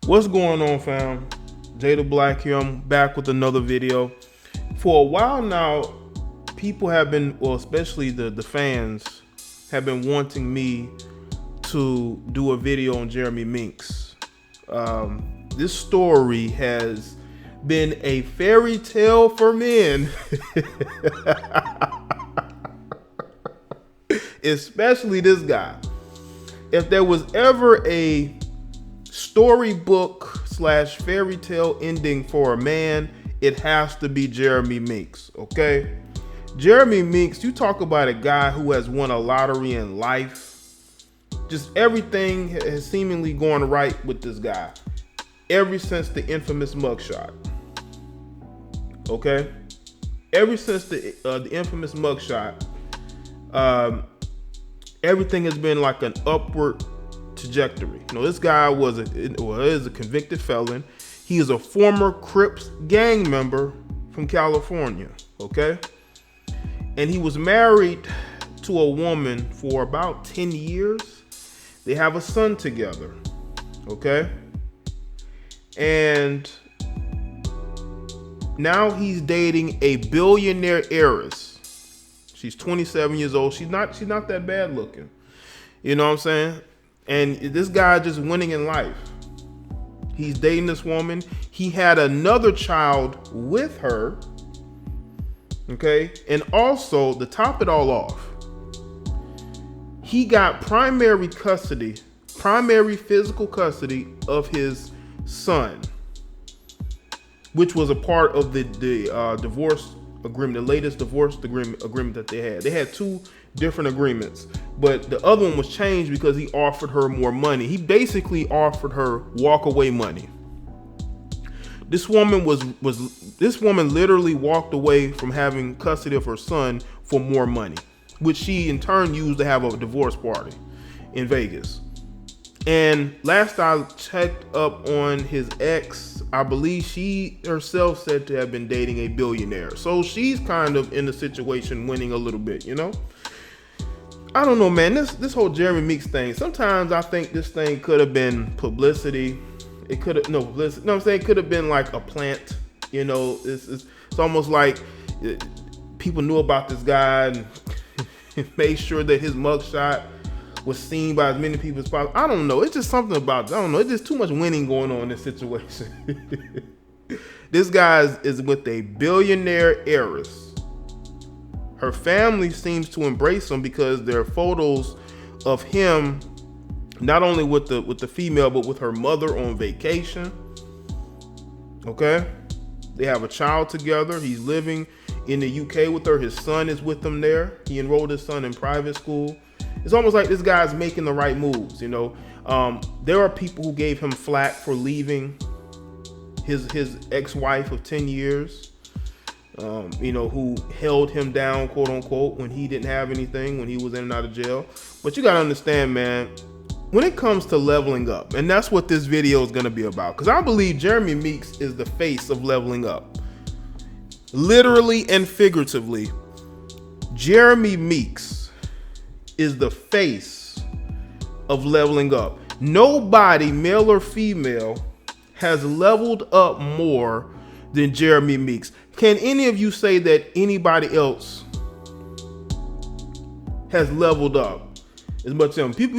What's going on, fam? Jay the Black here. I'm back with another video. For a while now, people have been, well, especially the fans, have been wanting me to do a video on Jeremy Meeks. This story has been a fairy tale for men, especially this guy. If there was ever a storybook / fairy tale ending for a man, it has to be Jeremy Meeks. Okay, Jeremy Meeks, you talk about a guy who has won a lottery in life. Just everything has seemingly gone right with this guy ever since the infamous mugshot. Okay, ever since the infamous mugshot, everything has been like an upward trajectory. You know, this guy is a convicted felon. He is a former Crips gang member from California, okay? And he was married to a woman for about 10 years. They have a son together, okay? And now he's dating a billionaire heiress. She's 27 years old. She's not that bad looking. You know what I'm saying? And this guy just winning in life. He's dating this woman. He had another child with her. Okay. And also, to top it all off, he got primary physical custody of his son, which was a part of the divorce agreement, the latest divorce agreement that they had. They had two different agreements, but the other one was changed because he offered her more money. He basically offered her walk-away money. This woman literally walked away from having custody of her son for more money, which she in turn used to have a divorce party in Vegas. And last I checked up on his ex, I believe she herself said to have been dating a billionaire. So she's kind of in the situation winning a little bit, you know? I don't know, man. This whole Jeremy Meeks thing, sometimes I think this thing could have been publicity. It could have, no, publicity. No, I'm saying it could have been like a plant. You know, it's almost like people knew about this guy and made sure that his mugshot was seen by as many people as possible. I don't know. It's just something about, I don't know. It's just too much winning going on in this situation. This guy is with a billionaire heiress. Her family seems to embrace him because there are photos of him not only with the female, but with her mother on vacation. Okay? They have a child together. He's living in the UK with her. His son is with them there. He enrolled his son in private school. It's almost like this guy's making the right moves, you know. There are people who gave him flack for leaving his ex-wife of 10 years, you know, who held him down, quote unquote, when he didn't have anything, when he was in and out of jail. But you got to understand, man, when it comes to leveling up, and that's what this video is going to be about, because I believe Jeremy Meeks is the face of leveling up. Literally and figuratively, Jeremy Meeks is the face of leveling up. Nobody, male or female, has leveled up more than Jeremy Meeks. Can any of you say that anybody else has leveled up as much as him? People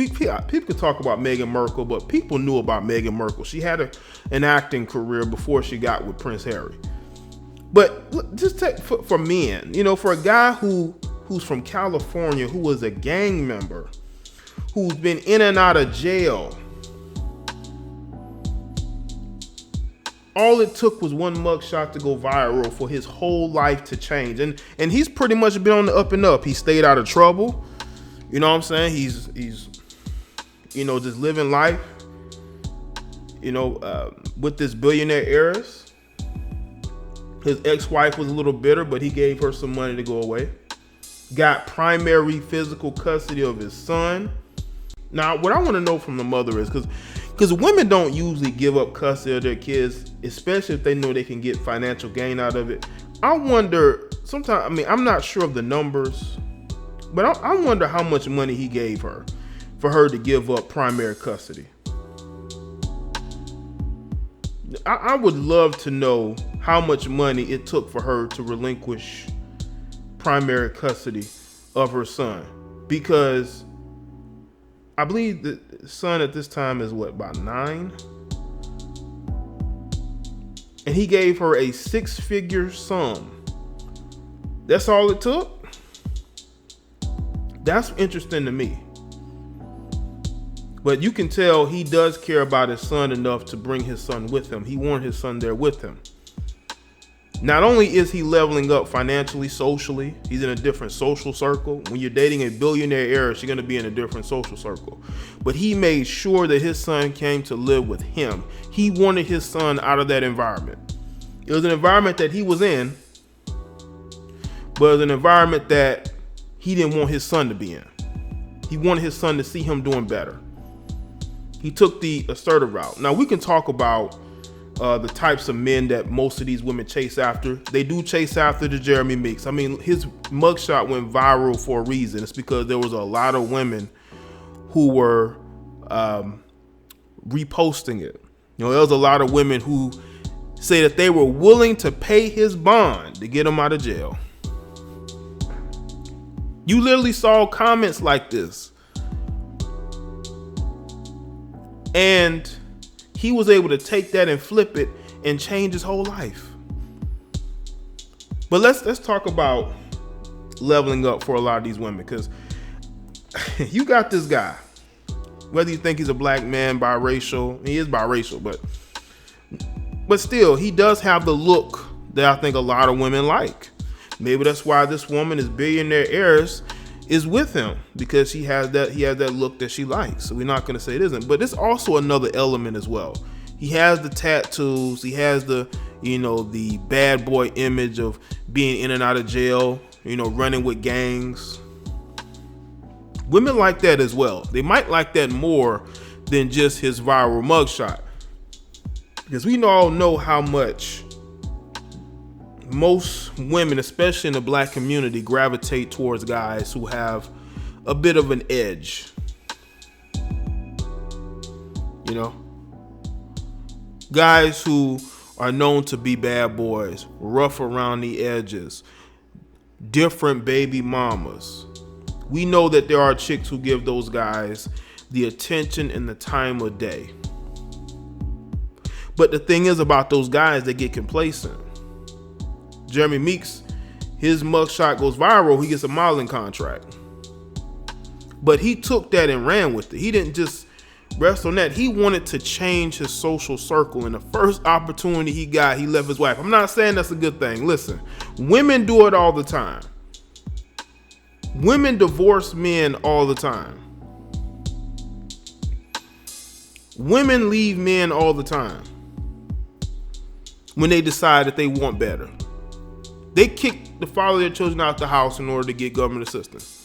could talk about Meghan Markle, but people knew about Meghan Markle. She had an acting career before she got with Prince Harry. But just take for men, you know, for a guy who's from California, who was a gang member, who's been in and out of jail. All it took was one mugshot to go viral for his whole life to change. And he's pretty much been on the up and up. He stayed out of trouble. You know what I'm saying? He's you know, just living life, you know, with this billionaire heiress. His ex-wife was a little bitter, but he gave her some money to go away. Got primary physical custody of his son. Now, what I want to know from the mother is, because women don't usually give up custody of their kids, especially if they know they can get financial gain out of it. I wonder, sometimes, I mean, I'm not sure of the numbers, but I wonder how much money he gave her for her to give up primary custody. I would love to know how much money it took for her to relinquish primary custody of her son, because I believe the son at this time is about 9, and he gave her a 6-figure sum. That's all it took. That's interesting to me. But you can tell he does care about his son enough to bring his son with him. He wanted his son there with him. Not only is he leveling up financially, socially, he's in a different social circle. When you're dating a billionaire heiress, you're going to be in a different social circle. But he made sure that his son came to live with him. He wanted his son out of that environment. It was an environment that he was in, but it was an environment that he didn't want his son to be in. He wanted his son to see him doing better. He took the assertive route. Now, we can talk about the types of men that most of these women chase after. They do chase after the Jeremy Meeks. I mean, his mugshot went viral for a reason. It's because there was a lot of women who were reposting it. You know, there was a lot of women who say that they were willing to pay his bond to get him out of jail. You literally saw comments like this. And he was able to take that and flip it and change his whole life. But let's talk about leveling up for a lot of these women, because you got this guy, whether you think he's a black man, biracial, he is biracial, but still, he does have the look that I think a lot of women like. Maybe that's why this woman, is billionaire heiress, is with him, because he has that look that she likes. So we're not going to say it isn't, but it's also another element as well. He has the tattoos, he has the bad boy image of being in and out of jail, running with gangs. Women like that as well. They might like that more than just his viral mugshot, because we all know how much most women, especially in the black community, gravitate towards guys who have a bit of an edge. Guys who are known to be bad boys, rough around the edges, different baby mamas. We know that there are chicks who give those guys the attention and the time of day. But the thing is about those guys, they get complacent. Jeremy Meeks, his mugshot goes viral, he gets a modeling contract. But he took that and ran with it. He didn't just rest on that. He wanted to change his social circle, and the first opportunity he got, he left his wife. I'm not saying that's a good thing. Listen, women do it all the time. Women divorce men all the time. Women leave men all the time when they decide that they want better. They kick the father of their children out the house in order to get government assistance.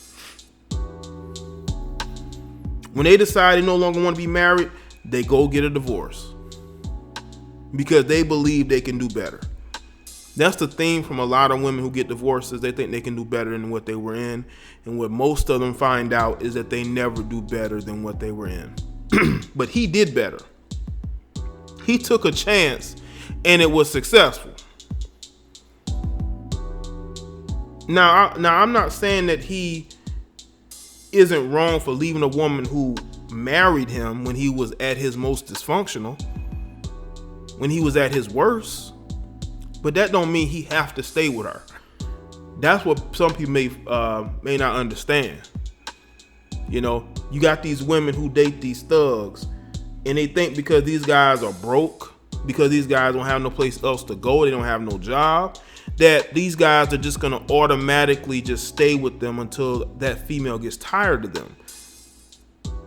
When they decide they no longer want to be married, they go get a divorce because they believe they can do better. That's the theme from a lot of women who get divorces. They think they can do better than what they were in. And what most of them find out is that they never do better than what they were in. But he did better. He took a chance and it was successful. Now I'm not saying that he isn't wrong for leaving a woman who married him when he was at his most dysfunctional, when he was at his worst. But that don't mean he have to stay with her. That's what some people may not understand. You got these women who date these thugs, and they think because these guys are broke, because these guys don't have no place else to go, they don't have no job, that these guys are just gonna automatically just stay with them until that female gets tired of them.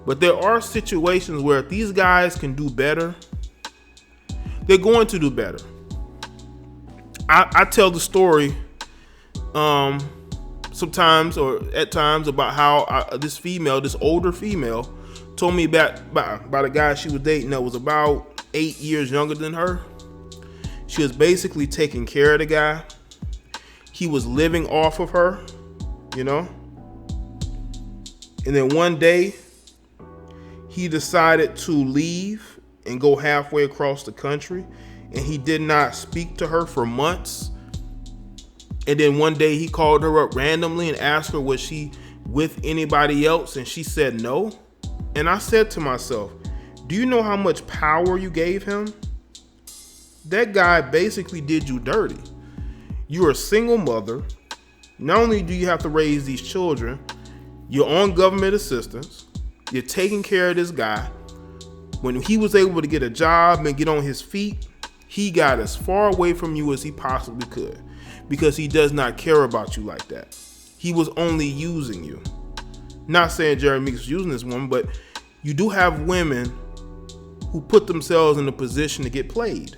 But there are situations where if these guys can do better, they're going to do better. I tell the story sometimes or at times about how this older female told me about a guy she was dating that was about 8 years younger than her. She was basically taking care of the guy. He was living off of her, And then one day he decided to leave and go halfway across the country, and he did not speak to her for months. And then one day he called her up randomly and asked her was she with anybody else, and she said no. And I said to myself, do you know how much power you gave him? That guy basically did you dirty. You're a single mother. Not only do you have to raise these children, you're on government assistance. You're taking care of this guy. When he was able to get a job and get on his feet, he got as far away from you as he possibly could, because he does not care about you like that. He was only using you. Not saying Jerry Meeks is using this woman, but you do have women who put themselves in a position to get played.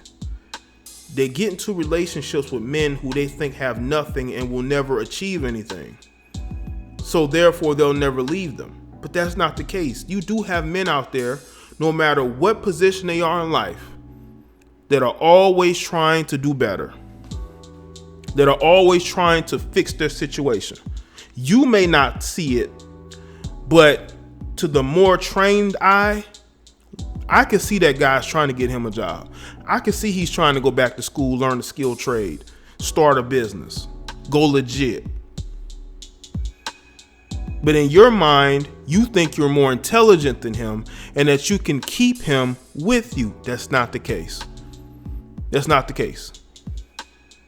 They get into relationships with men who they think have nothing and will never achieve anything. So therefore, they'll never leave them. But that's not the case. You do have men out there, no matter what position they are in life, that are always trying to do better, that are always trying to fix their situation. You may not see it, but to the more trained eye, I can see that guy's trying to get him a job. I can see he's trying to go back to school, learn a skill trade, start a business, go legit. But in your mind, you think you're more intelligent than him and that you can keep him with you. That's not the case. That's not the case.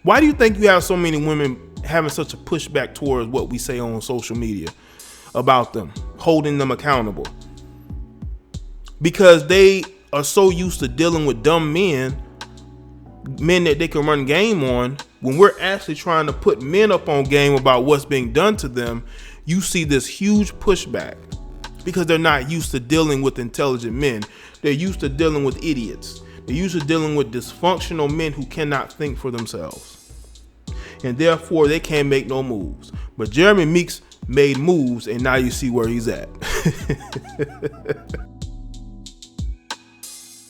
Why do you think you have so many women having such a pushback towards what we say on social media about them, holding them accountable? Because they are so used to dealing with dumb men that they can run game on. When we're actually trying to put men up on game about what's being done to them, you see this huge pushback because they're not used to dealing with intelligent men. They're used to dealing with idiots. They're used to dealing with dysfunctional men who cannot think for themselves. And therefore, they can't make no moves. But Jeremy Meeks made moves, and now you see where he's at.